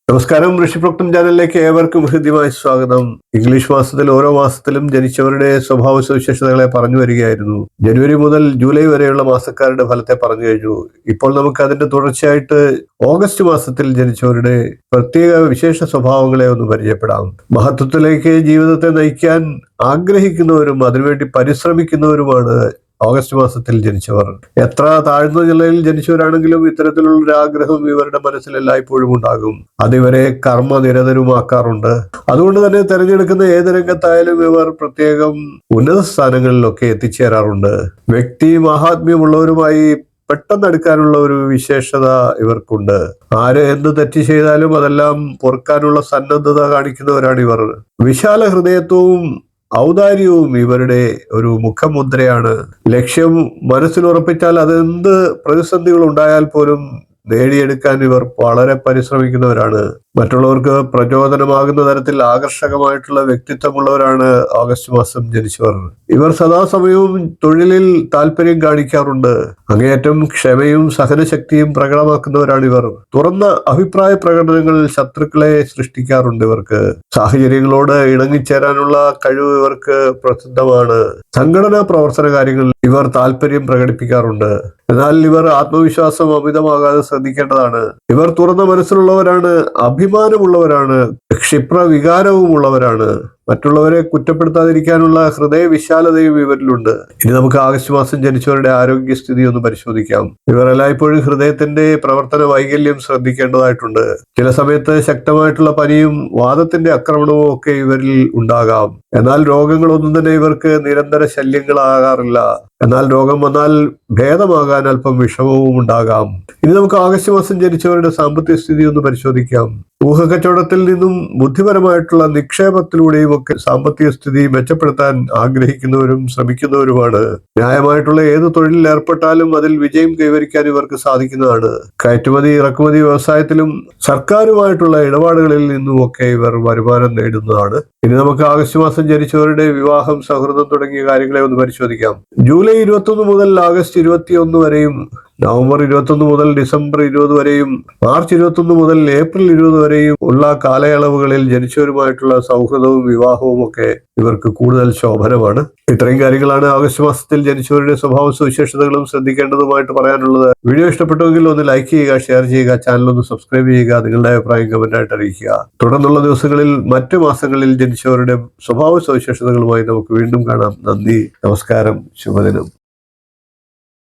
നമസ്കാരം. ഋഷിപ്രോക്തം ചാനലിലേക്ക് ഏവർക്കും ഹൃദ്യമായ സ്വാഗതം. ഇംഗ്ലീഷ് മാസത്തിൽ ഓരോ മാസത്തിലും ജനിച്ചവരുടെ സ്വഭാവ സവിശേഷതകളെ പറഞ്ഞു വരികയായിരുന്നു. ജനുവരി മുതൽ ജൂലൈ വരെയുള്ള മാസക്കാരുടെ ഫലത്തെ പറഞ്ഞു കഴിഞ്ഞു. ഇപ്പോൾ നമുക്ക് അതിന്റെ തുടർച്ചയായിട്ട് ഓഗസ്റ്റ് മാസത്തിൽ ജനിച്ചവരുടെ പ്രത്യേക വിശേഷ സ്വഭാവങ്ങളെ ഒന്ന് പരിചയപ്പെടാം. മഹത്വത്തിലേക്ക് ജീവിതത്തെ നയിക്കാൻ ആഗ്രഹിക്കുന്നവരും അതിനുവേണ്ടി പരിശ്രമിക്കുന്നവരുമാണ് ഓഗസ്റ്റ് മാസത്തിൽ ജനിച്ചവർ. എത്ര താഴ്ന്ന നിലയിൽ ജനിച്ചവരാണെങ്കിലും ഇത്തരത്തിലുള്ള ഒരു ആഗ്രഹം ഇവരുടെ മനസ്സിൽ എല്ലായ്പ്പോഴും ഉണ്ടാകും. അതിവരെ കർമ്മനിരതരുമാക്കാറുണ്ട്. അതുകൊണ്ട് തന്നെ തിരഞ്ഞെടുക്കുന്ന ഏത് രംഗത്തായാലും ഇവർ പ്രത്യേകം ഉന്നത സ്ഥാനങ്ങളിലൊക്കെ എത്തിച്ചേരാറുണ്ട്. വ്യക്തി മഹാത്മ്യമുള്ളവരുമായി പെട്ടെന്ന് എടുക്കാനുള്ള ഒരു വിശേഷത ഇവർക്കുണ്ട്. ആര് എന്ത് തെറ്റ് ചെയ്താലും അതെല്ലാം പൊറുക്കാനുള്ള സന്നദ്ധത കാണിക്കുന്നവരാണ് ഇവർ. വിശാല ഹൃദയത്വവും ഔദാര്യവും ഇവരുടെ ഒരു മുഖമുദ്രയാണ്. ലക്ഷ്യം മനസ്സിലുറപ്പിച്ചാൽ അതെന്ത് പ്രതിസന്ധികൾ ഉണ്ടായാൽ പോലും നേടിയെടുക്കാൻ ഇവർ വളരെ പരിശ്രമിക്കുന്നവരാണ്. മറ്റുള്ളവർക്ക് പ്രചോദനമാകുന്ന തരത്തിൽ ആകർഷകമായിട്ടുള്ള വ്യക്തിത്വമുള്ളവരാണ് ഓഗസ്റ്റ് മാസം ജനിച്ചവർ. ഇവർ സദാസമയവും തൊഴിലിൽ താല്പര്യം കാണിക്കാറുണ്ട്. അങ്ങേയറ്റം ക്ഷമയും സഹനശക്തിയും പ്രകടമാക്കുന്നവരാണ് ഇവർ. തുറന്ന അഭിപ്രായ പ്രകടനങ്ങളിൽ ശത്രുക്കളെ സൃഷ്ടിക്കാറുണ്ട് ഇവർക്ക്. സാഹചര്യങ്ങളോട് ഇണങ്ങിച്ചേരാനുള്ള കഴിവ് ഇവർക്ക് പ്രസിദ്ധമാണ്. സംഘടനാ പ്രവർത്തന കാര്യങ്ങളിൽ ഇവർ താല്പര്യം പ്രകടിപ്പിക്കാറുണ്ട്. എന്നാൽ ഇവർ ആത്മവിശ്വാസം അമിതമാകാതെ ശ്രദ്ധിക്കേണ്ടതാണ്. ഇവർ തുറന്ന മനസ്സിലുള്ളവരാണ്, അഭിമാനമുള്ളവരാണ്, ക്ഷിപ്ര വികാരവും ഉള്ളവരാണ്. മറ്റുള്ളവരെ കുറ്റപ്പെടുത്താതിരിക്കാനുള്ള ഹൃദയ വിശാലതയും ഇവരിലുണ്ട്. ഇനി നമുക്ക് ആഗസ്റ്റ് മാസം ജനിച്ചവരുടെ ആരോഗ്യസ്ഥിതി ഒന്ന് പരിശോധിക്കാം. ഇവർ എല്ലായ്പ്പോഴും ഹൃദയത്തിന്റെ പ്രവർത്തന വൈകല്യം ശ്രദ്ധിക്കേണ്ടതായിട്ടുണ്ട്. ചില സമയത്ത് ശക്തമായിട്ടുള്ള പനിയും വാദത്തിന്റെ ആക്രമണവും ഒക്കെ ഇവരിൽ ഉണ്ടാകാം. എന്നാൽ രോഗങ്ങളൊന്നും തന്നെ ഇവർക്ക് നിരന്തര ശല്യങ്ങളാകാറില്ല. എന്നാൽ രോഗം വന്നാൽ ഭേദമാകാൻ അല്പം വിഷമവും ഉണ്ടാകാം. ഇനി നമുക്ക് ആഗസ്റ്റ് മാസം ജനിച്ചവരുടെ സാമ്പത്തിക സ്ഥിതി ഒന്ന് പരിശോധിക്കാം. ഊഹക്കച്ചവടത്തിൽ നിന്നും ബുദ്ധിപരമായിട്ടുള്ള നിക്ഷേപത്തിലൂടെയും ഒക്കെ സാമ്പത്തിക സ്ഥിതി മെച്ചപ്പെടുത്താൻ ആഗ്രഹിക്കുന്നവരും ശ്രമിക്കുന്നവരുമാണ്. ന്യായമായിട്ടുള്ള ഏത് തൊഴിലിൽ ഏർപ്പെട്ടാലും അതിൽ വിജയം കൈവരിക്കാൻ ഇവർക്ക് സാധിക്കുന്നതാണ്. കയറ്റുമതി ഇറക്കുമതി വ്യവസായത്തിലും സർക്കാരുമായിട്ടുള്ള ഇടപാടുകളിൽ നിന്നുമൊക്കെ ഇവർ വരുമാനം നേടുന്നതാണ്. ഇനി നമുക്ക് ആഗസ്റ്റ് മാസം ജനിച്ചവരുടെ വിവാഹം, സൗഹൃദം തുടങ്ങിയ കാര്യങ്ങളെ ഒന്ന് പരിശോധിക്കാം. ജൂലൈ 21 മുതൽ ആഗസ്റ്റ് 21 വരെയും, നവംബർ 21 മുതൽ ഡിസംബർ 20 വരെയും, മാർച്ച് 21 മുതൽ ഏപ്രിൽ 20 വരെയും ഉള്ള കാലയളവുകളിൽ ജനിച്ചവരുമായിട്ടുള്ള സൗഹൃദവും വിവാഹവും ഒക്കെ ഇവർക്ക് കൂടുതൽ ശോഭനമാണ്. ഇത്രയും കാര്യങ്ങളാണ് ആഗസ്റ്റ് മാസത്തിൽ ജനിച്ചവരുടെ സ്വഭാവ സവിശേഷതകളും ശ്രദ്ധിക്കേണ്ടതുമായിട്ട് പറയാനുള്ളത്. വീഡിയോ ഇഷ്ടപ്പെട്ടുവെങ്കിൽ ഒന്ന് ലൈക്ക് ചെയ്യുക, ഷെയർ ചെയ്യുക, ചാനൽ ഒന്ന് സബ്സ്ക്രൈബ് ചെയ്യുക, നിങ്ങളുടെ അഭിപ്രായം കമന്റായിട്ട് അറിയിക്കുക. തുടർന്നുള്ള ദിവസങ്ങളിൽ മറ്റു മാസങ്ങളിൽ ജനിച്ചവരുടെ സ്വഭാവ സവിശേഷതകളുമായി നമുക്ക് വീണ്ടും കാണാം. നന്ദി, നമസ്കാരം, ശുഭദിനം.